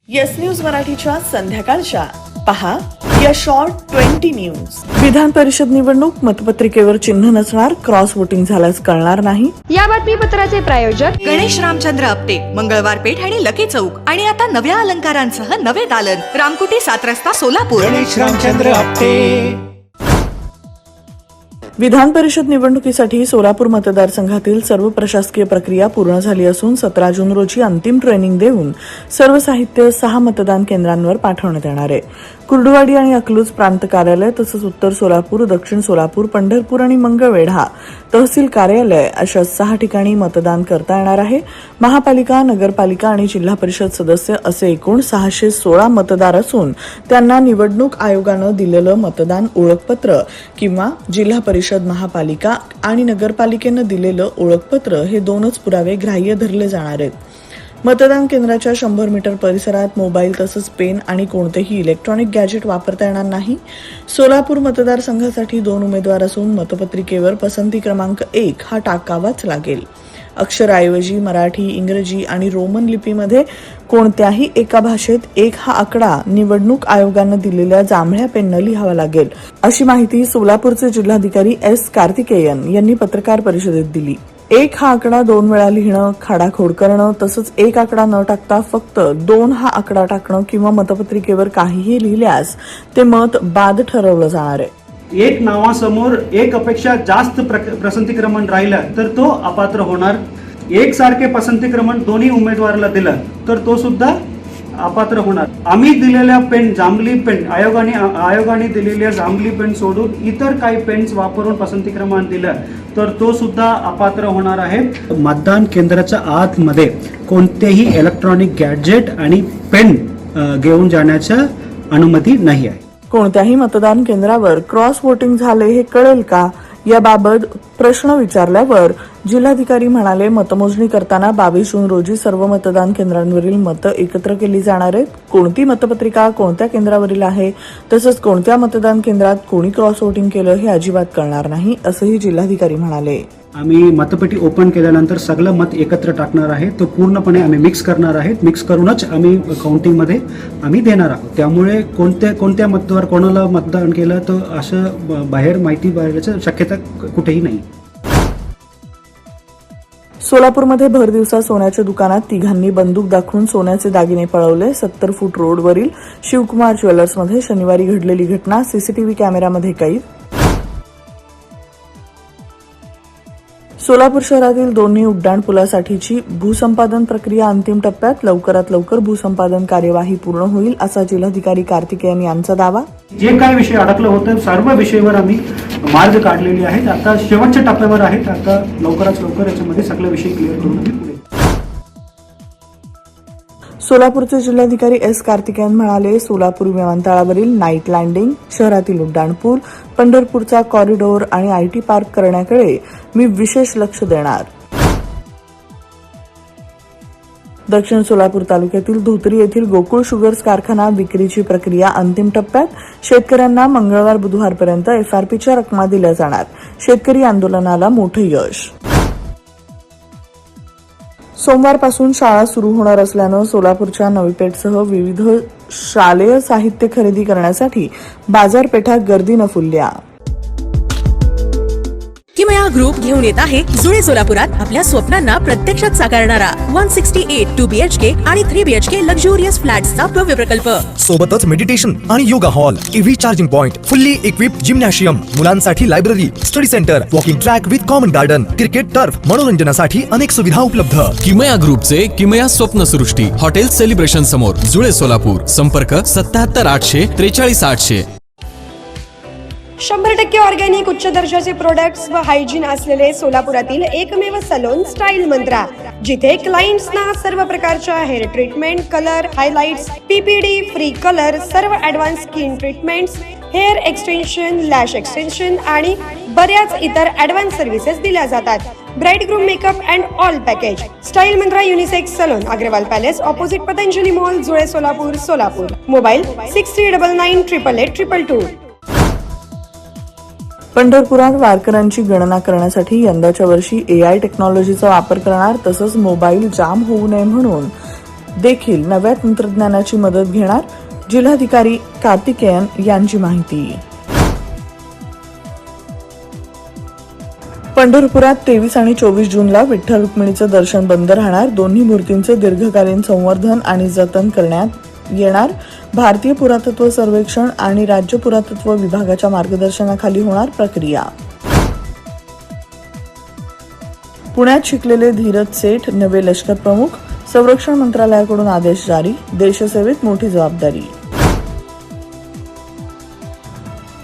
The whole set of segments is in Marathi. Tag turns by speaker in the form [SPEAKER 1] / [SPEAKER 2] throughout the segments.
[SPEAKER 1] येस न्यूज मराठीच्या संध्याकाळच्या पहा या शॉर्ट 20 न्यूज. विधान परिषद निवडणूक मतपत्रिकेवर चिन्ह नसणार, क्रॉस वोटिंग झाल्यास कळणार नाही.
[SPEAKER 2] या बातमीपत्राचे प्रायोजक
[SPEAKER 3] गणेश रामचंद्र आपटे, मंगळवार पेठ आणि लकी चौक आणि आता नव्या अलंकारांसह नवे दालन, रामकुटी 7 रस्ता सोलापूर.
[SPEAKER 4] गणेश रामचंद्र आपटे.
[SPEAKER 1] विधान परिषद निवडणुकीसाठी सोलापूर मतदारसंघातील सर्व प्रशासकीय प्रक्रिया पूर्ण झाली असून 17 जून रोजी अंतिम ट्रेनिंग देऊन सर्व साहित्य 6 मतदान केंद्रांवर पाठवण्यात येणार आहे. कुर्डुवाडी आणि अकलूज प्रांत कार्यालय तसंच उत्तर सोलापूर, दक्षिण सोलापूर, पंढरपूर आणि मंगळवेढा तहसील कार्यालय अशा 6 ठिकाणी मतदान करता येणार आहे. महापालिका, नगरपालिका आणि जिल्हा परिषद सदस्य असे एकूण 616 मतदार असून त्यांना निवडणूक आयोगानं दिलेलं मतदान ओळखपत्र किंवा जिल्हा परिषद, महापालिका आणि नगरपालिकेनं दिलेलं ओळखपत्र हे 2च पुरावे ग्राह्य धरले जाणार आहेत. मतदान केंद्राच्या 100 मीटर परिसरात मोबाईल तसंच पेन आणि कोणतेही इलेक्ट्रॉनिक गॅजेट वापरता येणार नाही. सोलापूर मतदारसंघासाठी 2 उमेदवार असून मतपत्रिकेवर पसंती क्रमांक 1 हा टाकावाच लागेल. अक्षराऐवजी मराठी, इंग्रजी आणि रोमन लिपीमध्ये कोणत्याही एका भाषेत 1 हा आकडा निवडणूक आयोगानं दिलेल्या जांभळ्या पेननं लिहावा लागेल, अशी माहिती सोलापूरचे जिल्हाधिकारी एस कार्तिकेयन यांनी पत्रकार परिषदेत दिली. 1 हा आकडा 2 वेळा लिहिणं, खाडाखोड करणं तसंच 1 आकडा न टाकता फक्त 2 हा आकडा टाकणं किंवा मतपत्रिकेवर काहीही लिहिल्यास ते मत बाद ठरवलं जाणार आहे.
[SPEAKER 5] एक नावासमोर एक अपेक्षा जास्त पसंती क्रमांक राहिला तर तो अपात्र होणार. एकसारखे पसंती क्रमांक दोन्ही उमेदवाराला दिला तर तो सुद्धा अपात्र होणार. आम्ही दिलेल्या पेन, जांभली पेन, आयोगाने दिलेल्या जांभली पेन सोडून इतर काही पेन्स वापरून पसंती क्रमांक दिला तर तो सुद्धा अपात्र होणार आहे. मतदान केंद्राच्या आतमध्ये कोणतेही इलेक्ट्रॉनिक गॅजेट आणि पेन घेऊन जाण्याची अनुमती नाही आहे.
[SPEAKER 1] कोणत्याही मतदान केंद्रावर क्रॉस वोटिंग झाले हे कळेल का, याबाबत प्रश्न विचारल्यावर जिल्हाधिकारी म्हणाले, मतमोजणी करताना 22 जून रोजी सर्व मतदान केंद्रांवरील मतं एकत्र केली जाणार आहेत. कोणती मतपत्रिका कोणत्या केंद्रावरील आहे तसंच कोणत्या मतदान केंद्रात कोणी क्रॉस वोटिंग केलं हे अजिबात कळणार नाही, असंही जिल्हाधिकारी म्हणाले.
[SPEAKER 5] आम्ही मतपेटी ओपन केल्यानंतर सगळं मत एकत्र टाकणार आहे. तो पूर्णपणे आम्ही मिक्स करणार आहेत. मिक्स करूनच आम्ही काउंटिंगमध्ये आम्ही देणार आहोत. त्यामुळे कोणत्या मतदार कोणाला मतदान केलं तर असं बाहेर माहिती बाहेरची शक्यता कुठेही नाही.
[SPEAKER 1] सोलापूरमध्ये भर दिवसा सोन्याच्या दुकानात 3घांनी बंदूक दाखवून सोन्याचे दागिने पळवले. 70 फूट रोडवरील शिवकुमार ज्वेलर्समध्ये शनिवारी घडलेली घटना सीसीटीव्ही कॅमेऱ्यामध्ये कैद. सोलापूर शहरातील दोन्ही उड्डाणपुलासाठीची भूसंपादन प्रक्रिया अंतिम टप्प्यात. लवकरात लवकर भूसंपादन कार्यवाही पूर्ण होईल असा जिल्हाधिकारी कार्तिकेयन यांचा दावा.
[SPEAKER 5] जे काही विषय अडकलं होतं सर्व विषयावर आम्ही मार्ग काढलेले आहेत. आता शेवटच्या टप्प्यावर आहेत. आता लवकरात लवकर याच्यामध्ये सगळे विषय क्लिअर करून आम्ही पुढे.
[SPEAKER 1] सोलापूरचे जिल्हाधिकारी एस कार्तिकेयन म्हणाले, सोलापूर विमानतळावरील नाईट लँडिंग, शहरातील उड्डाणपूल, पंढरपूरचा कॉरिडॉर आणि आयटी पार्क करण्याकडे मी विशेष लक्ष देणार. दक्षिण सोलापूर तालुक्यातील धोत्री येथील गोकुळ शुगर्स कारखाना विक्रीची प्रक्रिया अंतिम टप्प्यात. शेतकऱ्यांना मंगळवार बुधवारपर्यंत एफआरपीच्या रकमा दिल्या जाणार. शेतकरी आंदोलनाला मोठं यश. सोमवारपासून शाळा सुरू होणार असल्यानं सोलापूरच्या नवीपेठसह विविध शालेय साहित्य खरेदी करण्यासाठी बाजारपेठा गर्दीनं फुलल्या.
[SPEAKER 6] किमया ग्रुप घेऊन येत आहे जुळे सोलापुरात आपल्या स्वप्नांना प्रत्यक्षात साकारणारा 168 2BHK आणि 3BHK लक्झुरियस फ्लॅट्सचा भव्य प्रकल्प.
[SPEAKER 4] सोबतच मेडिटेशन आणि yoga hall, EV charging point, fully equipped gymnasium, मुलांसाठी library, study centre, walking track with common garden, cricket turf, मनोरंजनासाठी अनेक सुविधा उपलब्ध.
[SPEAKER 7] किमया ग्रुपचे किमया स्वप्नसृष्टी हॉटेल सेलिब्रेशन समोर, जुळे सोलापूर. संपर्क 77 800 43 800.
[SPEAKER 2] 100% ऑर्गॅनिक उच्च दर्जाचे प्रोडक्ट्स व हायजीन असलेले सोलापुरातील एकमेव सलोन स्टाईल मंत्रा, जिथे क्लायंट्सना सर्व प्रकारच्या hair treatment, colour, highlights, PPD, free colour, सर्व advance skin treatments, hair extension, lash extension आणि बऱ्याच इतर ऍडव्हान्स सर्व्हिसेस दिल्या जातात. Bride groom makeup and all package. Style Mantra unisex salon, Agrawal Palace, opposite Patanjali Mall, Jule Solapur, Solapur. Mobile 6399888822.
[SPEAKER 1] पंढरपुरात वारकऱ्यांची गणना करण्यासाठी यंदाच्या वर्षी AI टेक्नॉलॉजीचा वापर करणार तसंच मोबाईल जाम होऊ नये म्हणून देखील नव्या तंत्रज्ञानाची मदत घेणार. जिल्हाधिकारी कार्तिकेयन यांची माहिती. पंढरपुरात 23 आणि 24 जूनला विठ्ठल रुक्मिणीचं दर्शन बंद राहणार. दोन्ही मूर्तींचे दीर्घकालीन संवर्धन आणि जतन करण्यात येणार. भारतीय पुरातत्व सर्वेक्षण आणि राज्य पुरातत्व विभागाच्या मार्गदर्शनाखाली होणार प्रक्रिया. पुण्यात शिकलेले धीरज सेठ नवे लष्कर प्रमुख. संरक्षण मंत्रालयाकडून आदेश जारी. देशसेवेत मोठी जबाबदारी.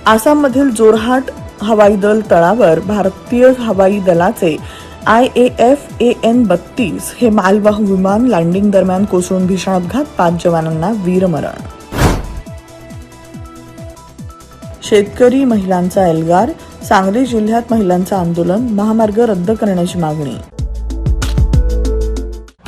[SPEAKER 1] आसाममधील जोरहाट हवाई दल तळावर भारतीय हवाई दलाचे IAF-AN-32 हे मालवाहू विमान लँडिंग दरम्यान कोसळून भीषण अपघात. 5 जवानांना वीरमरण. शेतकरी महिलांचा एल्गार. सांगली जिल्ह्यात महिलांचं आंदोलन. महामार्ग रद्द करण्याची मागणी.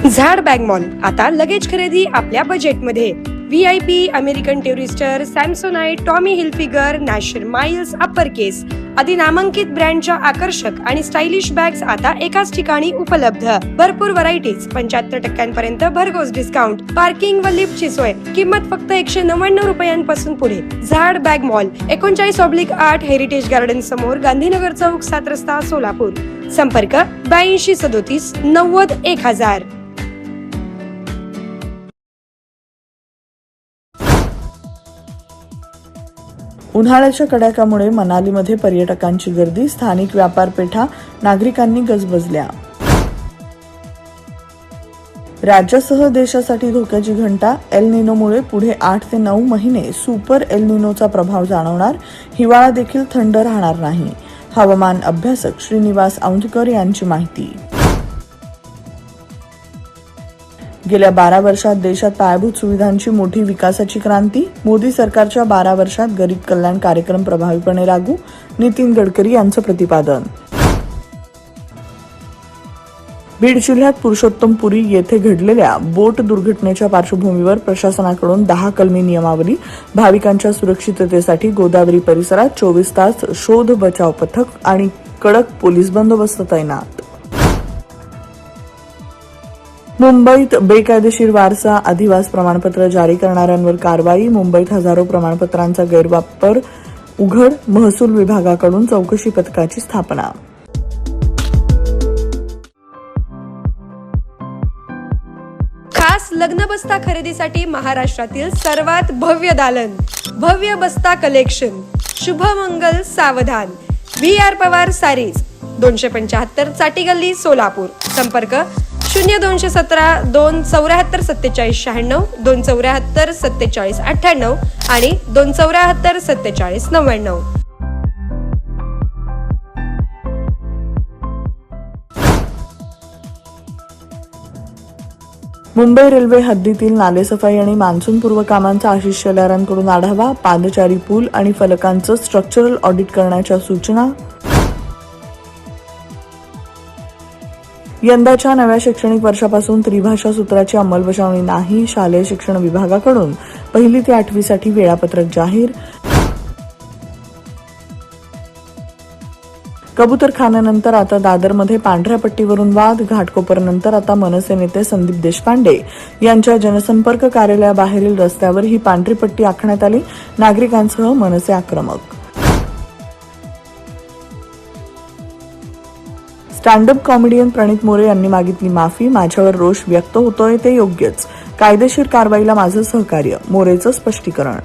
[SPEAKER 2] झाड बॅग मॉल आता लगेच खरेदी आपल्या बजेटमध्ये. VIP, American Tourister, Samsonite, Tommy Hilfiger, National Miles, Upper Case आदी नामांकित ब्रँडच्या आकर्षक आणि स्टायलिश बॅग्स आता एकाच ठिकाणी उपलब्ध. भरपूर व्हरायटीज, 75% भरघोस डिस्काउंट, पार्किंग व लिफ्टची सोय. किंमत फक्त 199 रुपयांपासून पुढे. झाड बॅग मॉल 39/8 हेरिटेज गार्डन समोर, गांधीनगर चौक, 7 रस्ता, सोलापूर. संपर्क 8237 90 1000.
[SPEAKER 1] उन्हाळ्याच्या कडाक्यामुळे मनालीमध्ये पर्यटकांची गर्दी. स्थानिक व्यापारपेठा नागरिकांनी गजबजल्या. राज्यासह देशासाठी धोक्याची घंटा. एल निनोमुळे पुढे 8 ते 9 महिने सुपर एल निनोचा प्रभाव जाणवणार. हिवाळा देखील थंड राहणार नाही. हवामान अभ्यासक श्रीनिवास औंधकर यांची माहिती. गेल्या 12 वर्षात देशात पायाभूत सुविधांची मोठी विकासाची क्रांती. मोदी सरकारच्या 12 वर्षात गरीब कल्याण कार्यक्रम प्रभावीपणे लागू. नितीन गडकरी यांचं प्रतिपादन. बीड जिल्ह्यात पुरुषोत्तमपुरी येथे घडलेल्या बोट दुर्घटनेच्या पार्श्वभूमीवर प्रशासनाकडून 10 कलमी नियमावली. भाविकांच्या सुरक्षिततेसाठी गोदावरी परिसरात 24 तास शोध बचाव पथक आणि कडक पोलीस बंदोबस्त तैनात. मुंबईत बेकायदेशीर वारसा अधिवास प्रमाणपत्र जारी करणाऱ्यांवर कारवाई. मुंबईत हजारो प्रमाणपत्रांचा गैरवापर उघड. महसूल विभागाकडून चौकशी पथकाची स्थापना.
[SPEAKER 2] खास लग्न बस्ता खरेदीसाठी महाराष्ट्रातील सर्वात भव्य दालन, भव्य बस्ता कलेक्शन. शुभमंगल सावधान. VR पवार सारीज, 275 चाटी गल्ली, सोलापूर. संपर्क 0217 274 47 96, 274 47 98 आणि 274 47 99.
[SPEAKER 1] मुंबई रेल्वे हद्दीतील नालेसफाई आणि मान्सूनपूर्व कामांचा आशिष शेलारांकडून आढावा. पादचारी पूल आणि फलकांचं स्ट्रक्चरल ऑडिट करण्याच्या सूचना. यंदाच्या नव्या शैक्षणिक वर्षापासून त्रिभाषा सूत्राची अंमलबजावणी नाही. शालेय शिक्षण विभागाकडून 1ली ते 8वी साठी वेळापत्रक जाहीर. कबूतरखान्यानंतर आता दादरमध्ये पांढऱ्या पट्टीवरून वाद. घाटकोपरनंतर आता मनसे नेते संदीप देशपांडे यांच्या जनसंपर्क कार्यालयाबाहेरील रस्त्यावर ही पांढरी पट्टी आखण्यात आली. नागरिकांसह मनसे आक्रमक. स्टँडअप कॉमेडियन प्रणित मोरे यांनी मागितली माफी. माझ्यावर रोष व्यक्त होतोय ते योग्यच. कायदेशीर कारवाईला माझं सहकार्य. मोरेचं स्पष्टीकरण.